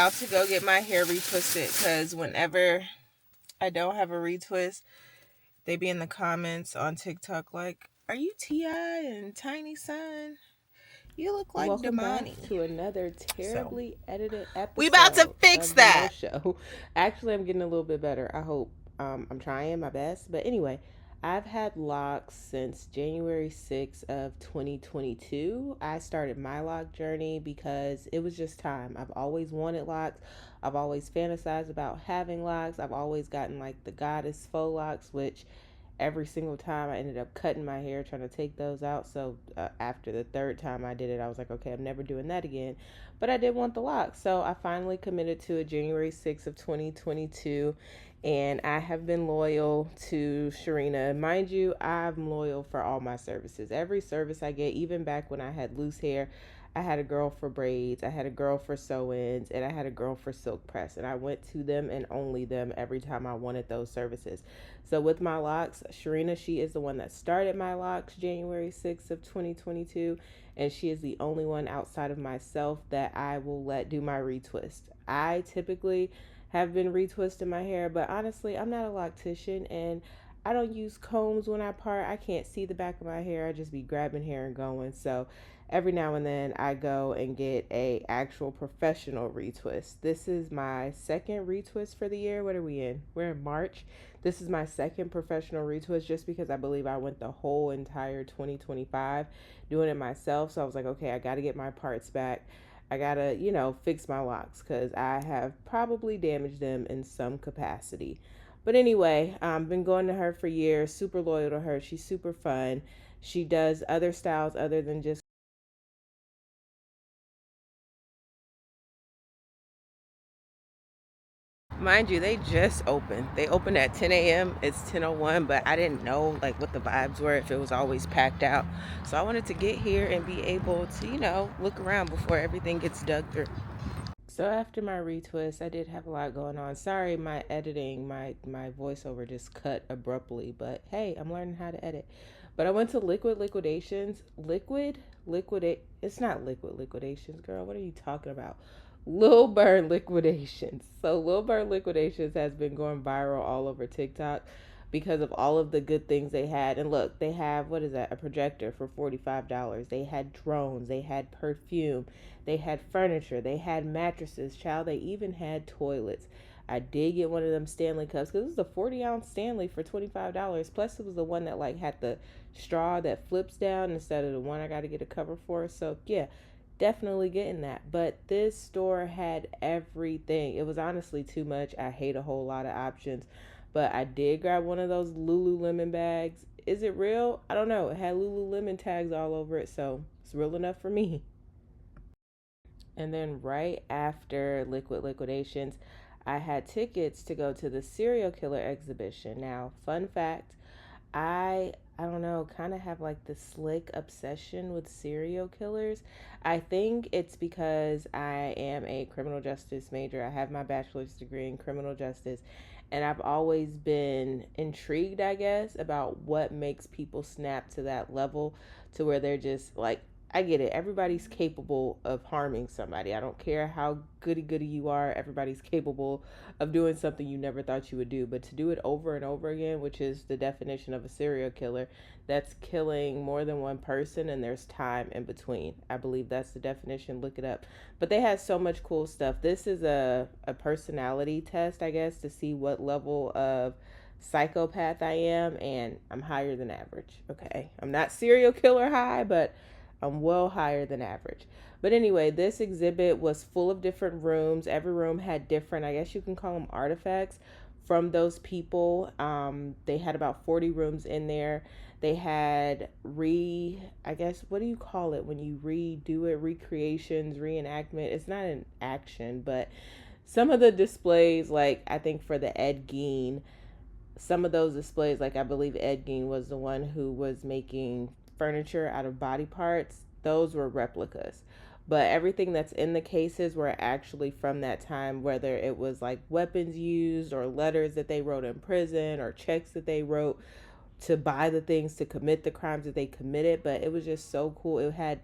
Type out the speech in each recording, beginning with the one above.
out to go get my hair retwisted because whenever I don't have a retwist, they be in the comments on TikTok like, "Are you T.I. and Tiny Son? You look like Welcome back Damani." to another So terribly edited we about to episode fix of the Mo that. Show. Actually, I'm getting a little bit better. I hope. I'm trying my best. But anyway, I've had locks since January 6th of 2022. I started my lock journey because it was just time. I've always wanted locks. I've always fantasized about having locks. I've always gotten like the goddess faux locks, which every single time I ended up cutting my hair trying to take those out. So after the third time I did it, I was like, okay, I'm never doing that again. But I did want the locks. So I finally committed to a January 6th of 2022. And I have been loyal to Sharina. Mind you, I'm loyal for all my services. Every service I get, even back when I had loose hair, I had a girl for braids, I had a girl for sew-ins, and I had a girl for silk press. And I went to them and only them every time I wanted those services. So with my locks, Sharina, she is the one that started my locks January 6th of 2022. And she is the only one outside of myself that I will let do my retwist. I typically have been retwisting my hair, but honestly, I'm not a loctician and I don't use combs when I part. I can't see the back of my hair. I just be grabbing hair and going. So every now and then I go and get a actual professional retwist. This is my second retwist for the year. What are we in? We're in March. This is my second professional retwist just because I believe I went the whole entire 2025 doing it myself. So I was like, okay, I got to get my parts back. I got to, fix my locks because I have probably damaged them in some capacity. But anyway, I've been going to her for years, super loyal to her. She's super fun. She does other styles other than just. Mind you, they just opened. They opened at 10 a.m. It's 10:01, but I didn't know like what the vibes were, if it was always packed out. So I wanted to get here and be able to, look around before everything gets dug through. So after my retwist, I did have a lot going on. Sorry, my editing, my voiceover just cut abruptly, but hey, I'm learning how to edit. But I went to Liquid Liquidations. Liquidate. It's not Liquid Liquidations, girl. What are you talking about? Lilburn Liquidations. So Lilburn Liquidations has been going viral all over TikTok because of all of the good things they had. And look, they have, what is that? A projector for $45. They had drones, they had perfume, they had furniture, they had mattresses, child, they even had toilets. I did get one of them Stanley cups because it was a 40-ounce Stanley for $25. Plus, it was the one that like had the straw that flips down instead of the one I got to get a cover for. So yeah, definitely getting that. But this store had everything. It was honestly too much. I hate a whole lot of options. But I did grab one of those Lululemon bags. Is it real? I don't know. It had Lululemon tags all over it, so it's real enough for me. And then right after Liquid Liquidations, I had tickets to go to the serial killer exhibition. Now, fun fact, I don't know, kind of have like the slick obsession with serial killers. I think it's because I am a criminal justice major. I have my bachelor's degree in criminal justice, and I've always been intrigued, I guess, about what makes people snap to that level to where they're just like, I get it. Everybody's capable of harming somebody. I don't care how goody goody you are. Everybody's capable of doing something you never thought you would do. But to do it over and over again, which is the definition of a serial killer, that's killing more than one person and there's time in between. I believe that's the definition. Look it up. But they had so much cool stuff. This is a personality test, I guess, to see what level of psychopath I am, and I'm higher than average. Okay. I'm not serial killer high, but I'm well higher than average. But anyway, this exhibit was full of different rooms. Every room had different, I guess you can call them artifacts from those people. They had about 40 rooms in there. They had I guess, what do you call it when you redo it? Recreations, reenactment. It's not an action, but some of the displays, like I think for the Ed Gein, some of those displays, like I believe Ed Gein was the one who was making furniture out of body parts, those were replicas. But everything that's in the cases were actually from that time, whether it was like weapons used or letters that they wrote in prison or checks that they wrote to buy the things to commit the crimes that they committed. But it was just so cool. It had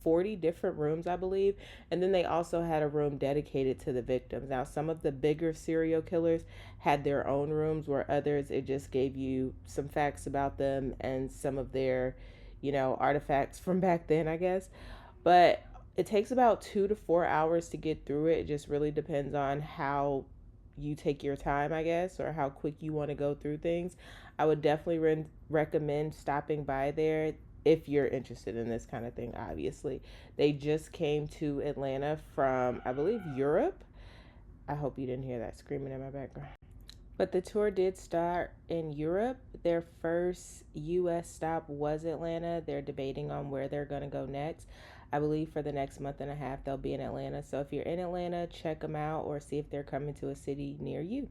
40 different rooms, I believe. And then they also had a room dedicated to the victims. Now, some of the bigger serial killers had their own rooms, where others, it just gave you some facts about them and some of their, artifacts from back then, I guess. But it takes about 2 to 4 hours to get through it. It just really depends on how you take your time, I guess, or how quick you want to go through things. I would definitely recommend stopping by there if you're interested in this kind of thing, obviously. They just came to Atlanta from, I believe, Europe. I hope you didn't hear that screaming in my background. But the tour did start in Europe. Their first US stop was Atlanta. They're debating on where they're going to go next. I believe for the next month and a half, they'll be in Atlanta. So if you're in Atlanta, check them out or see if they're coming to a city near you.